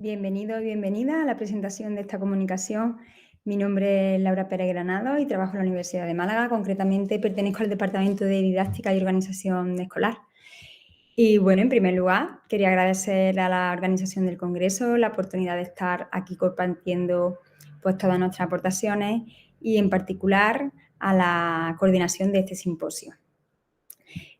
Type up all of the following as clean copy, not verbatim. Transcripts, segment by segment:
Bienvenido y bienvenida a la presentación de esta comunicación. Mi nombre es Laura Pérez Granado y trabajo en la Universidad de Málaga. Concretamente, pertenezco al Departamento de Didáctica y Organización Escolar. Y bueno, en primer lugar, quería agradecer a la organización del Congreso la oportunidad de estar aquí compartiendo pues, todas nuestras aportaciones y, en particular, a la coordinación de este simposio.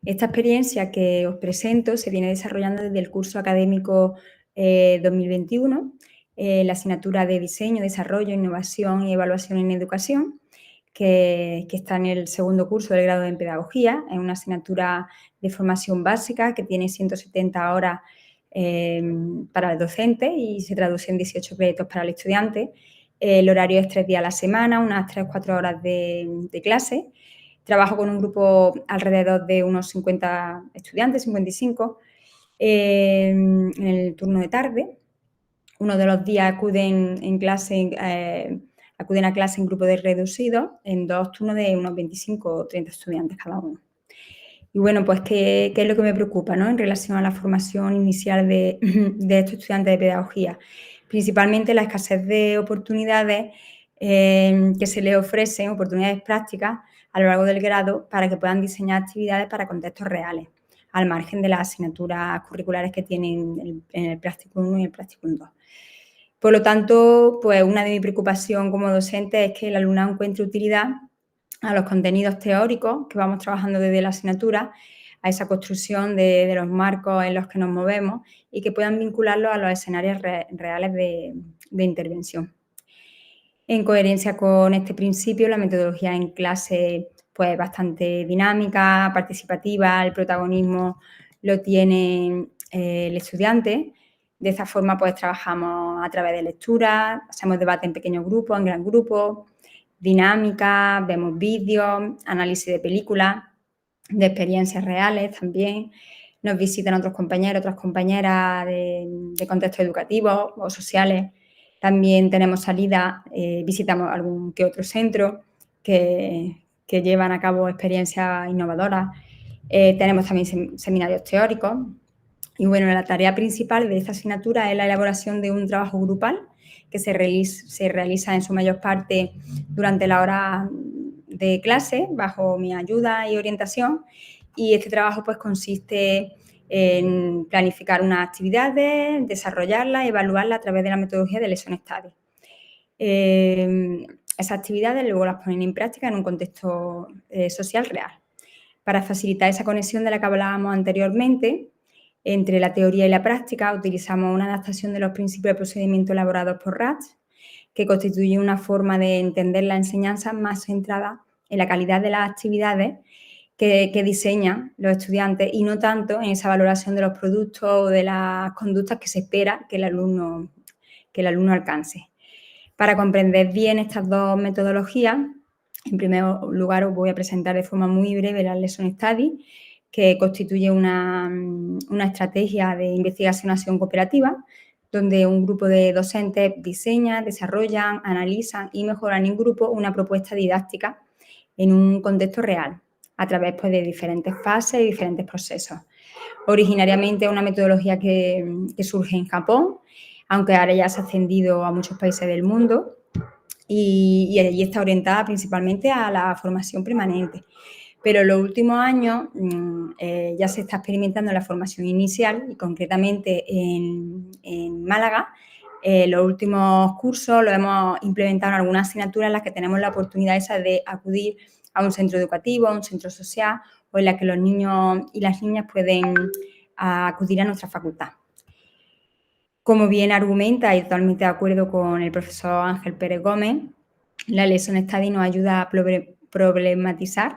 Esta experiencia que os presento se viene desarrollando desde el curso académico 2021, la asignatura de Diseño, Desarrollo, Innovación y Evaluación en Educación, que está en el segundo curso del grado en Pedagogía. Es una asignatura de formación básica que tiene 170 horas para el docente y se traduce en 18 créditos para el estudiante. El horario es 3 días a la semana, unas 3 o 4 horas de clase. Trabajo con un grupo alrededor de unos 50 estudiantes, 55, en el turno de tarde. Uno de los días acuden a clase en grupo de reducidos, en 2 turnos de unos 25 o 30 estudiantes cada uno. Y bueno, pues, ¿qué es lo que me preocupa, ¿no?, en relación a la formación inicial de estos estudiantes de pedagogía? Principalmente la escasez de oportunidades que se les ofrecen, oportunidades prácticas a lo largo del grado para que puedan diseñar actividades para contextos reales, al margen de las asignaturas curriculares que tienen en el Prácticum 1 y el Prácticum 2. Por lo tanto, pues una de mis preocupaciones como docente es que el alumnado encuentre utilidad a los contenidos teóricos que vamos trabajando desde la asignatura, a esa construcción de los marcos en los que nos movemos y que puedan vincularlos a los escenarios reales de intervención. En coherencia con este principio, la metodología en clase pues, es bastante dinámica, participativa, el protagonismo lo tiene el estudiante. De esta forma, pues trabajamos a través de lecturas, hacemos debate en pequeños grupos, en gran grupos, dinámica, vemos vídeos, análisis de películas, de experiencias reales también. Nos visitan otros compañeros, otras compañeras de contextos educativos o sociales. También tenemos salida, visitamos algún que otro centro que llevan a cabo experiencias innovadoras. Tenemos también seminarios teóricos. Y bueno, la tarea principal de esta asignatura es la elaboración de un trabajo grupal que se realiza en su mayor parte durante la hora de clase, bajo mi ayuda y orientación. Y este trabajo pues consiste en planificar unas actividades, desarrollarlas, evaluarlas a través de la metodología de Lesson Study. Esas actividades luego las ponen en práctica en un contexto social real. Para facilitar esa conexión de la que hablábamos anteriormente, entre la teoría y la práctica, utilizamos una adaptación de los principios de procedimiento elaborados por Ratz, que constituye una forma de entender la enseñanza más centrada en la calidad de las actividades que diseñan los estudiantes y no tanto en esa valoración de los productos o de las conductas que se espera que el alumno alcance. Para comprender bien estas dos metodologías, en primer lugar os voy a presentar de forma muy breve la Lesson Study, que constituye una estrategia de investigación-acción cooperativa, donde un grupo de docentes diseñan, desarrollan, analizan y mejoran en grupo una propuesta didáctica en un contexto real, a través pues, de diferentes fases y diferentes procesos. Originariamente es una metodología que surge en Japón, aunque ahora ya se ha extendido a muchos países del mundo y allí está orientada principalmente a la formación permanente. Pero en los últimos años ya se está experimentando en la formación inicial y concretamente en Málaga. Los últimos cursos lo hemos implementado en algunas asignaturas en las que tenemos la oportunidad esa de acudir a un centro educativo, a un centro social o en la que los niños y las niñas pueden acudir a nuestra facultad. Como bien argumenta y totalmente de acuerdo con el profesor Ángel Pérez Gómez, la Lesson Study nos ayuda a problematizar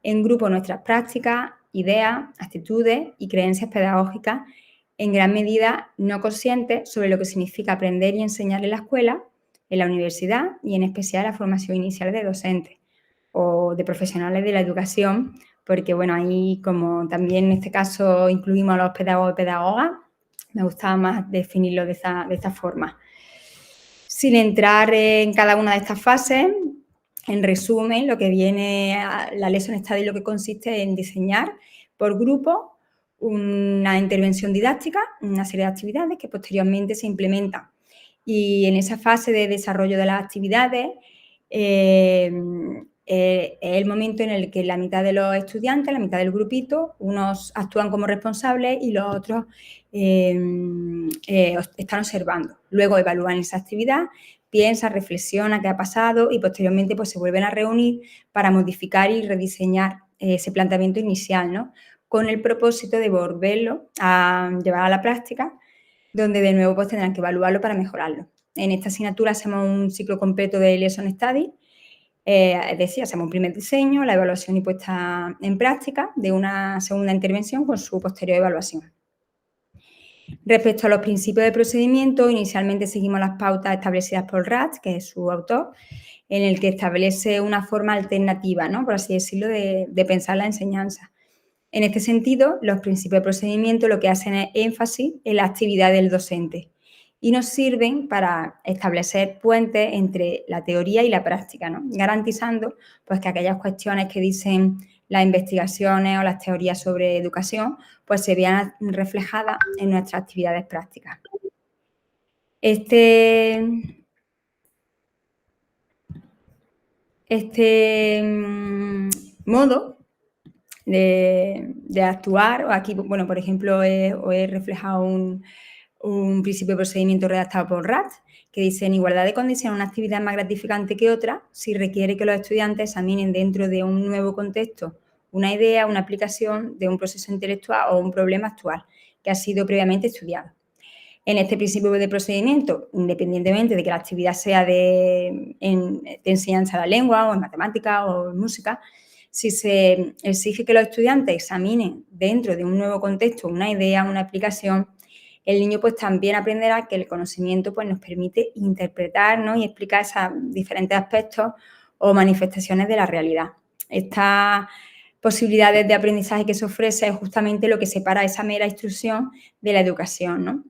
en grupo nuestras prácticas, ideas, actitudes y creencias pedagógicas en gran medida no conscientes sobre lo que significa aprender y enseñar en la escuela, en la universidad y en especial la formación inicial de docentes o de profesionales de la educación, porque bueno, ahí como también en este caso incluimos a los pedagogos y pedagogas, me gustaba más definirlo de esta forma. Sin entrar en cada una de estas fases, en resumen, lo que viene a la Lesson Study lo que consiste en diseñar por grupo una intervención didáctica, una serie de actividades que posteriormente se implementan. Y en esa fase de desarrollo de las actividades es el momento en el que la mitad de los estudiantes, la mitad del grupito, unos actúan como responsables y los otros están observando. Luego evalúan esa actividad, piensan, reflexionan qué ha pasado y posteriormente pues, se vuelven a reunir para modificar y rediseñar ese planteamiento inicial, ¿no? Con el propósito de volverlo a llevar a la práctica, donde de nuevo pues, tendrán que evaluarlo para mejorarlo. En esta asignatura hacemos un ciclo completo de Lesson Study, es decir, hacemos un primer diseño, la evaluación y puesta en práctica de una segunda intervención con su posterior evaluación. Respecto a los principios de procedimiento, inicialmente seguimos las pautas establecidas por Rat, que es su autor, en el que establece una forma alternativa, ¿no? Por así decirlo, de pensar la enseñanza. En este sentido, los principios de procedimiento lo que hacen es énfasis en la actividad del docente y nos sirven para establecer puentes entre la teoría y la práctica, ¿no? Garantizando pues, que aquellas cuestiones que dicen las investigaciones o las teorías sobre educación pues, se vean reflejadas en nuestras actividades prácticas. Este modo de actuar, aquí, bueno, por ejemplo, os he reflejado un principio de procedimiento redactado por Rat, que dice: en igualdad de condiciones, una actividad es más gratificante que otra si requiere que los estudiantes examinen dentro de un nuevo contexto una idea, una aplicación de un proceso intelectual o un problema actual que ha sido previamente estudiado. En este principio de procedimiento, independientemente de que la actividad sea de enseñanza de la lengua o en matemática o en música, si se exige que los estudiantes examinen dentro de un nuevo contexto una idea, una aplicación, el niño pues también aprenderá que el conocimiento pues, nos permite interpretar, ¿no? Y explicar esos diferentes aspectos o manifestaciones de la realidad. Estas posibilidades de aprendizaje que se ofrece es justamente lo que separa esa mera instrucción de la educación, ¿no?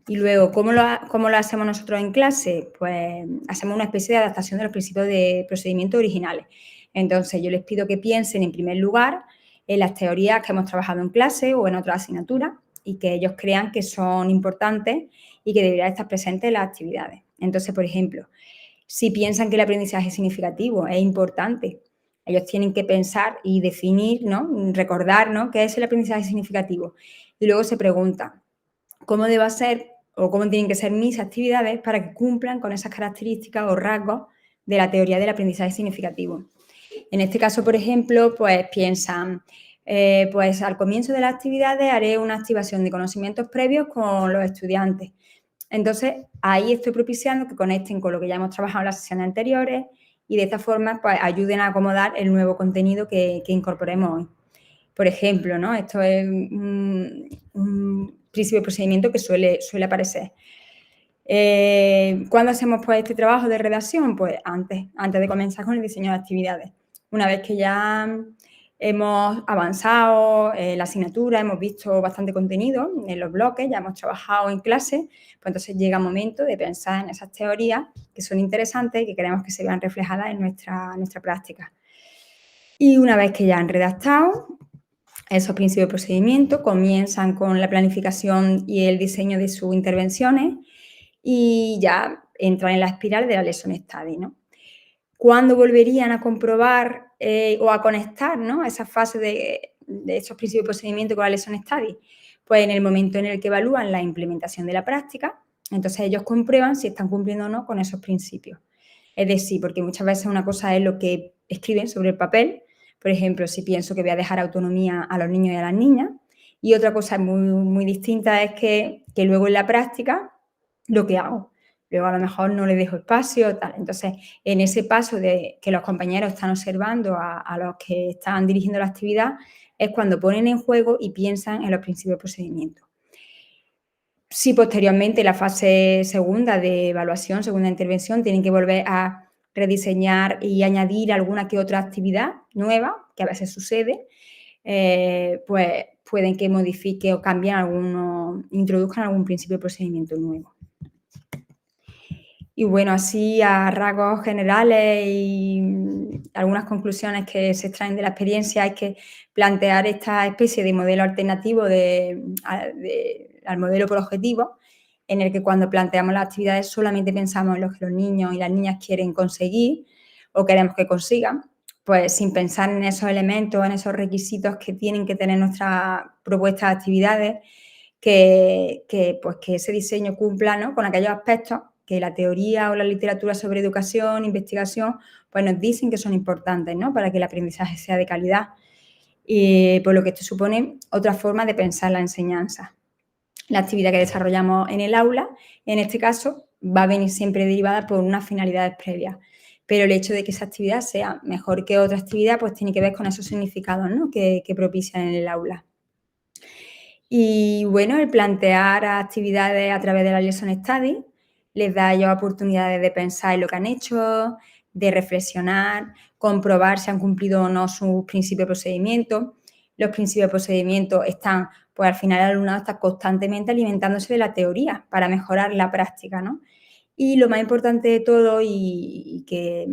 Y luego, ¿cómo lo hacemos nosotros en clase? Pues hacemos una especie de adaptación de los principios de procedimiento originales. Entonces, yo les pido que piensen, en primer lugar, en las teorías que hemos trabajado en clase o en otras asignaturas y que ellos crean que son importantes y que deberían estar presentes en las actividades. Entonces, por ejemplo, si piensan que el aprendizaje significativo es importante, ellos tienen que pensar y definir, ¿no? Recordar, ¿no? ¿Qué es el aprendizaje significativo? Y luego se preguntan, ¿cómo debe ser o cómo tienen que ser mis actividades para que cumplan con esas características o rasgos de la teoría del aprendizaje significativo? En este caso, por ejemplo, pues piensan, pues al comienzo de las actividades haré una activación de conocimientos previos con los estudiantes. Entonces, ahí estoy propiciando que conecten con lo que ya hemos trabajado en las sesiones anteriores y de esta forma pues, ayuden a acomodar el nuevo contenido que incorporemos hoy. Por ejemplo, ¿no? Esto es un principio de procedimiento que suele aparecer. ¿Cuándo hacemos pues, este trabajo de redacción? Pues antes de comenzar con el diseño de actividades. Una vez que ya hemos avanzado en la asignatura, hemos visto bastante contenido en los bloques, ya hemos trabajado en clase, pues entonces llega el momento de pensar en esas teorías que son interesantes y que queremos que se vean reflejadas en nuestra práctica. Y una vez que ya han redactado esos principios de procedimiento, comienzan con la planificación y el diseño de sus intervenciones y ya entran en la espiral de la Lesson Study, ¿no? ¿Cuándo volverían a comprobar o a conectar, ¿no? Esa fase de esos principios de procedimiento con la Lesson Study? Pues en el momento en el que evalúan la implementación de la práctica, entonces ellos comprueban si están cumpliendo o no con esos principios. Es decir, porque muchas veces una cosa es lo que escriben sobre el papel, por ejemplo, si pienso que voy a dejar autonomía a los niños y a las niñas, y otra cosa muy, muy distinta es que luego en la práctica lo que hago. Luego a lo mejor no le dejo espacio, tal. Entonces, en ese paso de que los compañeros están observando a los que están dirigiendo la actividad, es cuando ponen en juego y piensan en los principios de procedimiento. Si posteriormente, la fase segunda de evaluación, segunda intervención, tienen que volver a rediseñar y añadir alguna que otra actividad nueva, que a veces sucede, pues pueden que modifique o cambien introduzcan algún principio de procedimiento nuevo. Y bueno, así a rasgos generales y algunas conclusiones que se extraen de la experiencia es que plantear esta especie de modelo alternativo al modelo por objetivos, en el que cuando planteamos las actividades solamente pensamos en lo que los niños y las niñas quieren conseguir o queremos que consigan, pues sin pensar en esos elementos, en esos requisitos que tienen que tener nuestras propuestas de actividades, pues que ese diseño cumpla, ¿no?, con aquellos aspectos que la teoría o la literatura sobre educación, investigación, pues nos dicen que son importantes, ¿no?, para que el aprendizaje sea de calidad. Por lo que esto supone otra forma de pensar la enseñanza. La actividad que desarrollamos en el aula, en este caso, va a venir siempre derivada por unas finalidades previas. Pero el hecho de que esa actividad sea mejor que otra actividad, pues tiene que ver con esos significados, ¿no?, que propician en el aula. Y bueno, el plantear actividades a través de la Lesson Study les da a ellos oportunidades de pensar en lo que han hecho, de reflexionar, comprobar si han cumplido o no sus principios de procedimiento. Los principios de procedimiento están, pues al final el alumnado está constantemente alimentándose de la teoría para mejorar la práctica, ¿no? Y lo más importante de todo, y que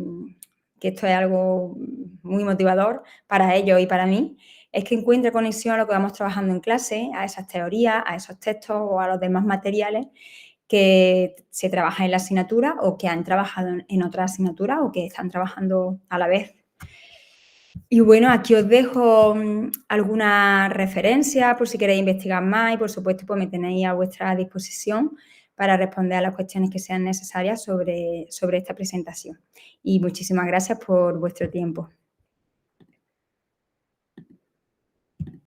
esto es algo muy motivador para ellos y para mí, es que encuentre conexión a lo que vamos trabajando en clase, a esas teorías, a esos textos o a los demás materiales que se trabajan en la asignatura o que han trabajado en otra asignatura o que están trabajando a la vez. Y bueno, aquí os dejo algunas referencias por si queréis investigar más y, por supuesto, pues me tenéis a vuestra disposición para responder a las cuestiones que sean necesarias sobre esta presentación. Y muchísimas gracias por vuestro tiempo.